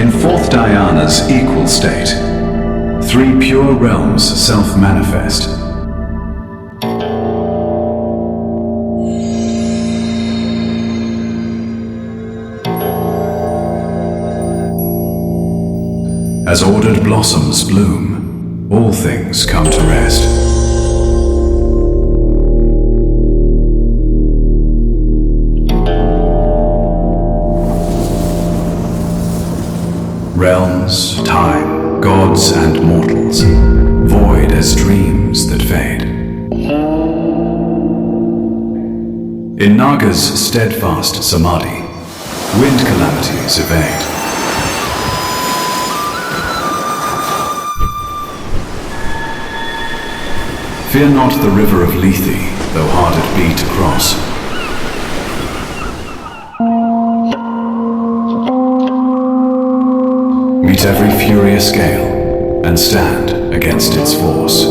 In fourth dhyana's equal state, three pure realms self-manifest. As ordered blossoms bloom, all things come to rest. Realms, time, gods and mortals, void as dreams that fade. In Naga's steadfast samadhi, wind calamities evade. Fear not the river of Lethe, though hard it be to cross. Meet every furious gale, and stand against its force.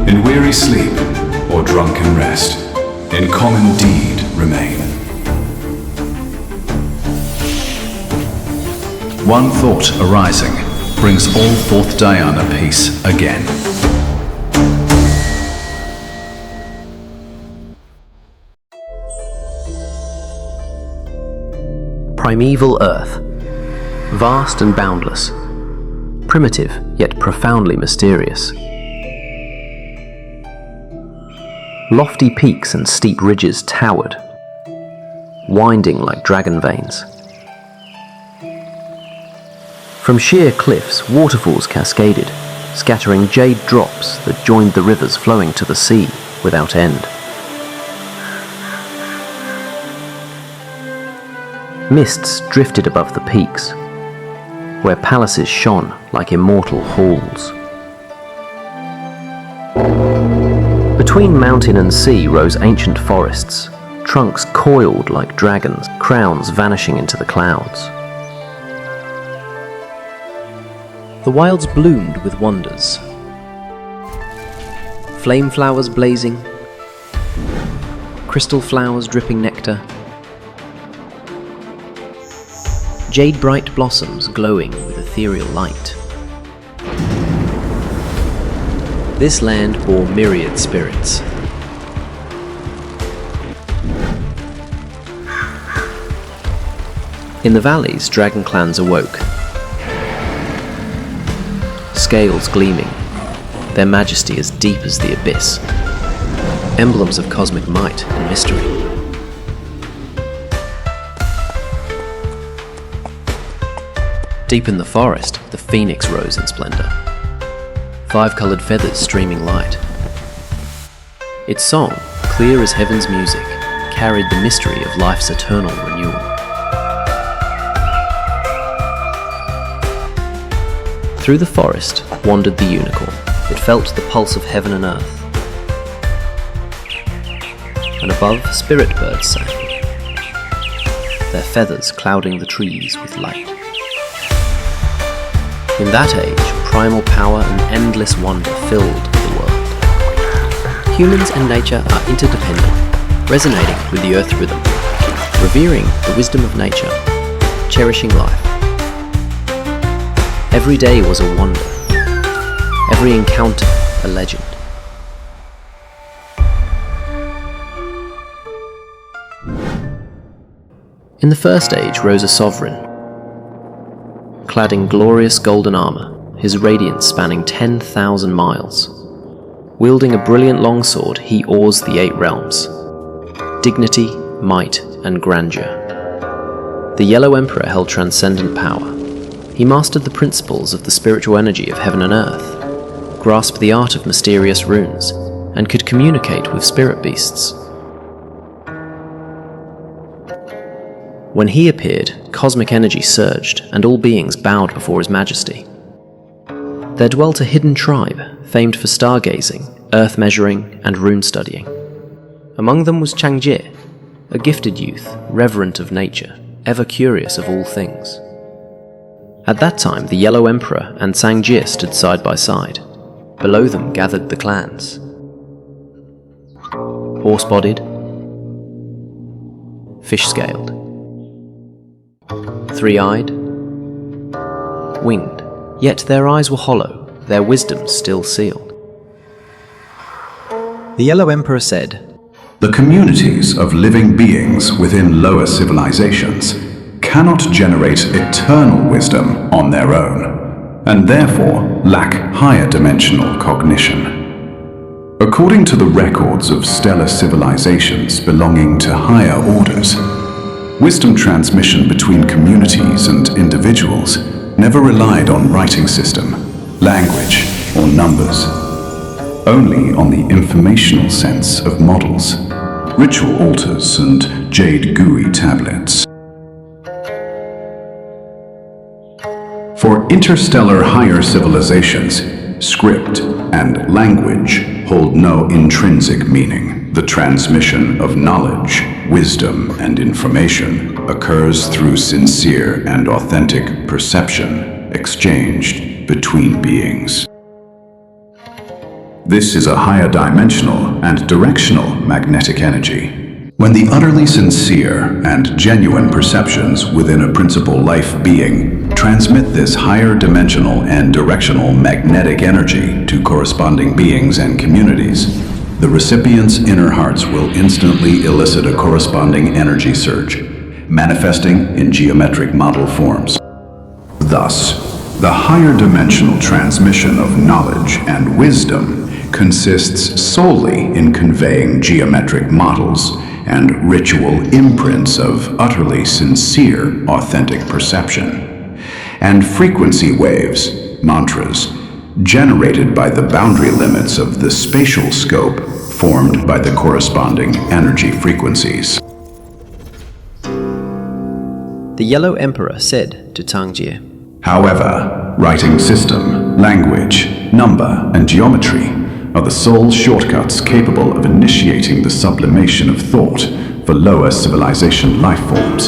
In weary sleep, or drunken rest, in common deed remain. One thought arising brings all fourth dhyana peace again. Primeval Earth, vast and boundless, primitive yet profoundly mysterious. Lofty peaks and steep ridges towered, winding like dragon veins. From sheer cliffs, waterfalls cascaded, scattering jade drops that joined the rivers flowing to the sea without end. Mists drifted above the peaks, where palaces shone like immortal halls. Between mountain and sea rose ancient forests, trunks coiled like dragons, crowns vanishing into the clouds. The wilds bloomed with wonders. Flame flowers blazing, crystal flowers dripping nectar, jade-bright blossoms glowing with ethereal light. This land bore myriad spirits. In the valleys, dragon clans awoke, scales gleaming, their majesty as deep as the abyss, emblems of cosmic might and mystery. Deep in the forest, the phoenix rose in splendor, five-colored feathers streaming light. Its song, clear as heaven's music, carried the mystery of life's eternal renewal. Through the forest wandered the unicorn. It felt the pulse of heaven and earth. And above, spirit birds sang, their feathers clouding the trees with light. In that age, primal power and endless wonder filled the world. Humans and nature are interdependent, resonating with the Earth's rhythm, revering the wisdom of nature, cherishing life. Every day was a wonder, every encounter a legend. In the first age rose a sovereign, clad in glorious golden armor, his radiance spanning 10,000 miles. Wielding a brilliant longsword, he awes the 8 realms. Dignity, might, and grandeur. The Yellow Emperor held transcendent power. He mastered the principles of the spiritual energy of heaven and earth, grasped the art of mysterious runes, and could communicate with spirit beasts. When he appeared, cosmic energy surged, and all beings bowed before his majesty. There dwelt a hidden tribe, famed for stargazing, earth measuring, and rune studying. Among them was Changjie, a gifted youth, reverent of nature, ever curious of all things. At that time, the Yellow Emperor and Changjie stood side by side. Below them gathered the clans. horse-bodied, fish-scaled, three-eyed, winged. Yet their eyes were hollow, their wisdom still sealed. The Yellow Emperor said, The communities of living beings within lower civilizations cannot generate eternal wisdom on their own, and therefore lack higher dimensional cognition. According to the records of stellar civilizations belonging to higher orders, wisdom transmission between communities and individuals never relied on writing system, language, or numbers, only on the informational sense of models, ritual altars, and jade GUI tablets. For interstellar higher civilizations, script and language hold no intrinsic meaning. The transmission of knowledge, wisdom, and information occurs through sincere and authentic perception exchanged between beings. This is a higher dimensional and directional magnetic energy. When the utterly sincere and genuine perceptions within a principal life being transmit this higher dimensional and directional magnetic energy to corresponding beings and communities, the recipient's inner hearts will instantly elicit a corresponding energy surge, manifesting in geometric model forms. Thus, the higher dimensional transmission of knowledge and wisdom consists solely in conveying geometric models and ritual imprints of utterly sincere, authentic perception, and frequency waves, mantras, generated by the boundary limits of the spatial scope formed by the corresponding energy frequencies. The Yellow Emperor said to Tangjie, However, writing system, language, number, and geometry are the sole shortcuts capable of initiating the sublimation of thought for lower civilization life forms,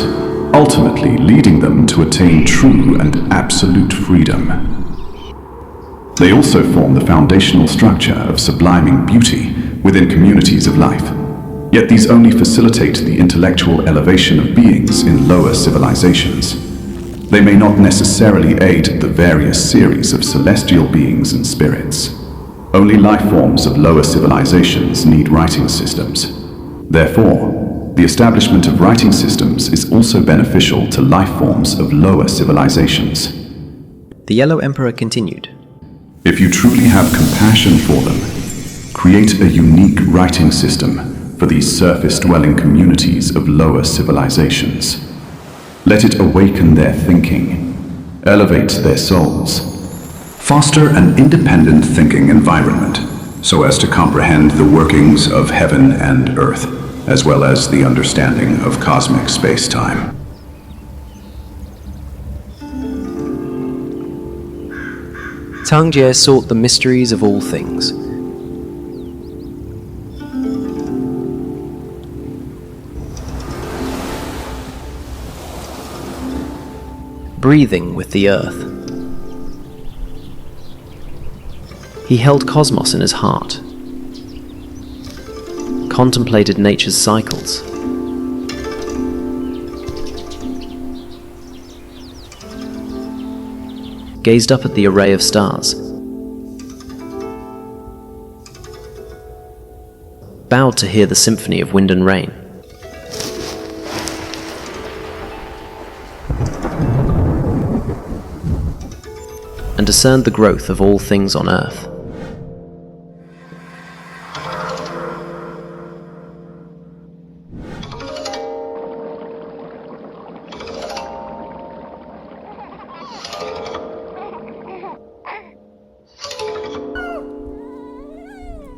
ultimately leading them to attain true and absolute freedom. They also form the foundational structure of subliming beauty within communities of life. Yet these only facilitate the intellectual elevation of beings in lower civilizations. They may not necessarily aid the various series of celestial beings and spirits. Only life forms of lower civilizations need writing systems. Therefore, the establishment of writing systems is also beneficial to life forms of lower civilizations. The Yellow Emperor continued, If you truly have compassion for them, create a unique writing system for these surface-dwelling communities of lower civilizations. Let it awaken their thinking, elevate their souls, foster an independent thinking environment so as to comprehend the workings of heaven and earth, as well as the understanding of cosmic space-time. Tangjie sought the mysteries of all things. Breathing with the earth. He held cosmos in his heart, contemplated nature's cycles, gazed up at the array of stars, bowed to hear the symphony of wind and rain. And discerned the growth of all things on earth.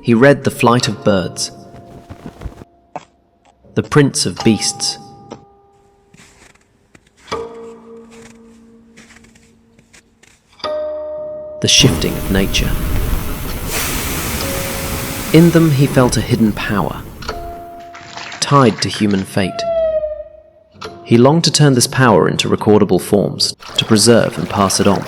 He read the flight of birds, the prints of beasts, the shifting of nature. In them he felt a hidden power, tied to human fate. He longed to turn this power into recordable forms, to preserve and pass it on.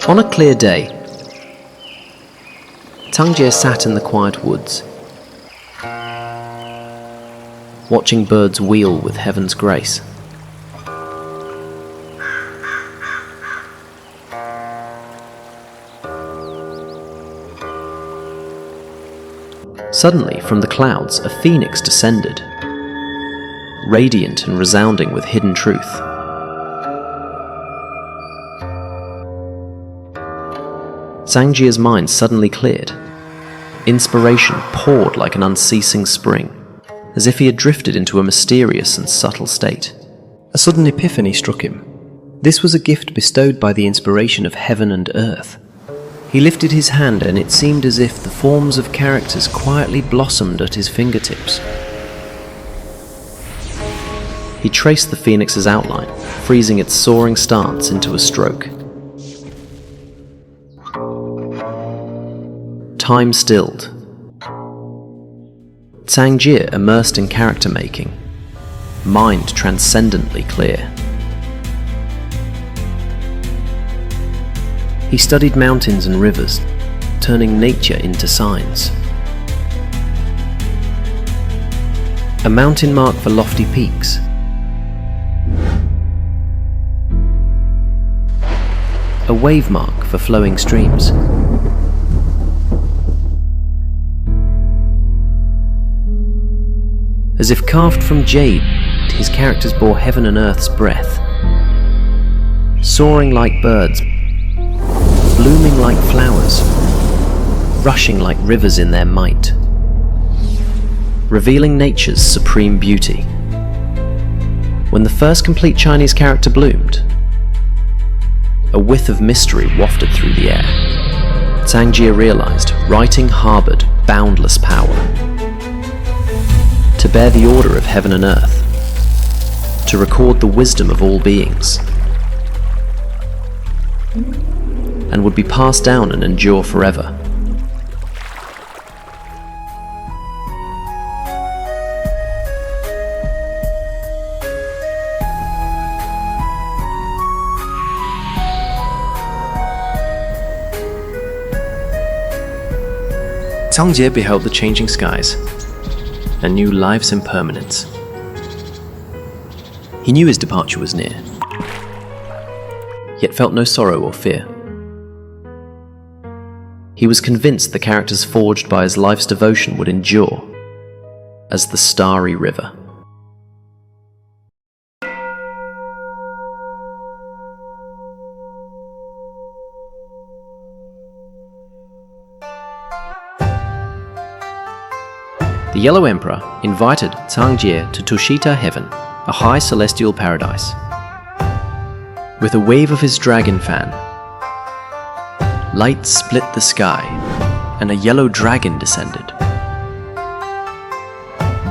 On a clear day, Tangjie sat in the quiet woods, watching birds wheel with heaven's grace. Suddenly, from the clouds, a phoenix descended, radiant and resounding with hidden truth. Sangjie's mind suddenly cleared. Inspiration poured like an unceasing spring, as if he had drifted into a mysterious and subtle state. A sudden epiphany struck him. This was a gift bestowed by the inspiration of heaven and earth. He lifted his hand, and it seemed as if the forms of characters quietly blossomed at his fingertips. He traced the phoenix's outline, freezing its soaring stance into a stroke. Time stilled. Sangjie immersed in character making, mind transcendently clear. He studied mountains and rivers, turning nature into signs. A mountain mark for lofty peaks, a wave mark for flowing streams. As if carved from jade, his characters bore heaven and earth's breath, soaring like birds, blooming like flowers, rushing like rivers in their might, revealing nature's supreme beauty. When the first complete Chinese character bloomed, a whiff of mystery wafted through the air. Sangjie realized writing harbored boundless power. To bear the order of heaven and earth, to record the wisdom of all beings, and would be passed down and endure forever. Sangjie beheld the changing skies and knew life's impermanence. He knew his departure was near, yet felt no sorrow or fear. He was convinced the characters forged by his life's devotion would endure as the starry river. The Yellow Emperor invited Sangjie to Tushita Heaven, a high celestial paradise. With a wave of his dragon fan, light split the sky, and a yellow dragon descended.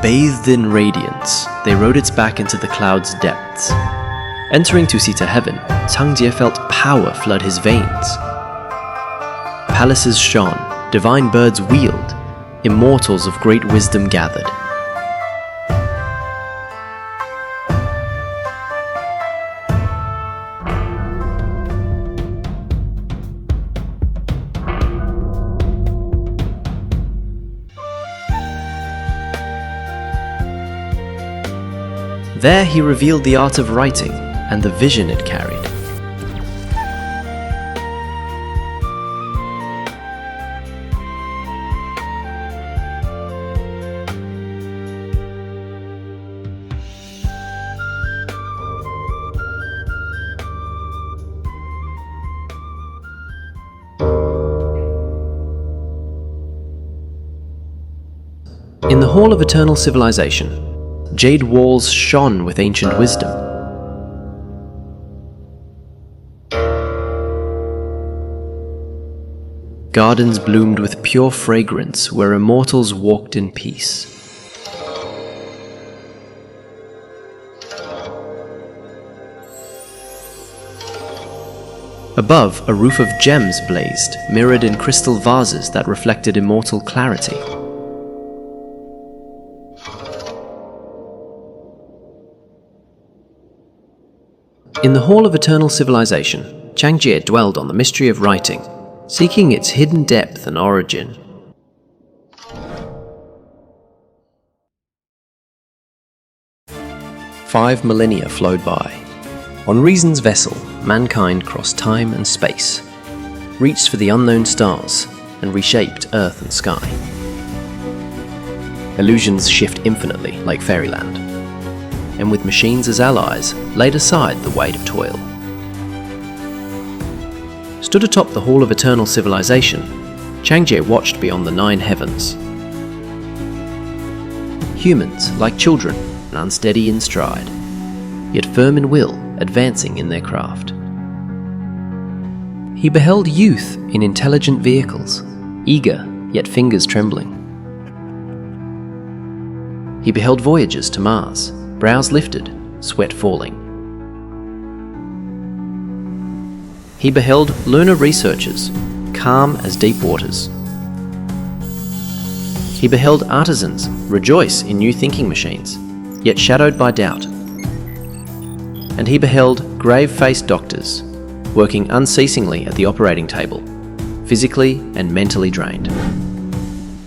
Bathed in radiance, they rode its back into the cloud's depths. Entering Tushita Heaven, Sangjie felt power flood his veins. Palaces shone, divine birds wheeled, immortals of great wisdom gathered. There he revealed the art of writing and the vision it carried. In the Hall of Eternal Civilization, jade walls shone with ancient wisdom. Gardens bloomed with pure fragrance where immortals walked in peace. Above, a roof of gems blazed, mirrored in crystal vases that reflected immortal clarity. In the Hall of Eternal Civilization, Changjie dwelled on the mystery of writing, seeking its hidden depth and origin. Five millennia flowed by. On Reason's vessel, mankind crossed time and space, reached for the unknown stars, and reshaped earth and sky. Illusions shift infinitely like fairyland, and with machines as allies, laid aside the weight of toil. Stood atop the Hall of Eternal Civilization, Changjie watched beyond the 9 heavens. Humans, like children, unsteady in stride, yet firm in will, advancing in their craft. He beheld youth in intelligent vehicles, eager, yet fingers trembling. He beheld voyages to Mars, brows lifted, sweat falling. He beheld lunar researchers, calm as deep waters. He beheld artisans rejoice in new thinking machines, yet shadowed by doubt. And he beheld grave-faced doctors, working unceasingly at the operating table, physically and mentally drained.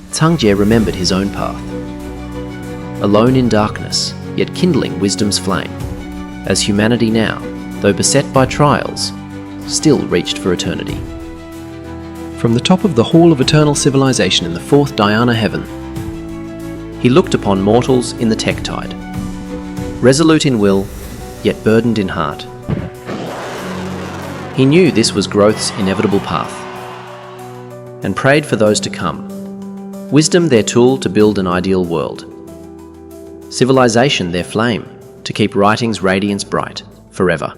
Changjie remembered his own path. Alone in darkness, yet kindling wisdom's flame, as humanity now, though beset by trials, still reached for eternity. From the top of the Hall of Eternal Civilization in the 4th Dhyana heaven, he looked upon mortals in the Tektide, resolute in will, yet burdened in heart. He knew this was growth's inevitable path, and prayed for those to come, wisdom their tool to build an ideal world, civilization their flame to keep writing's radiance bright forever.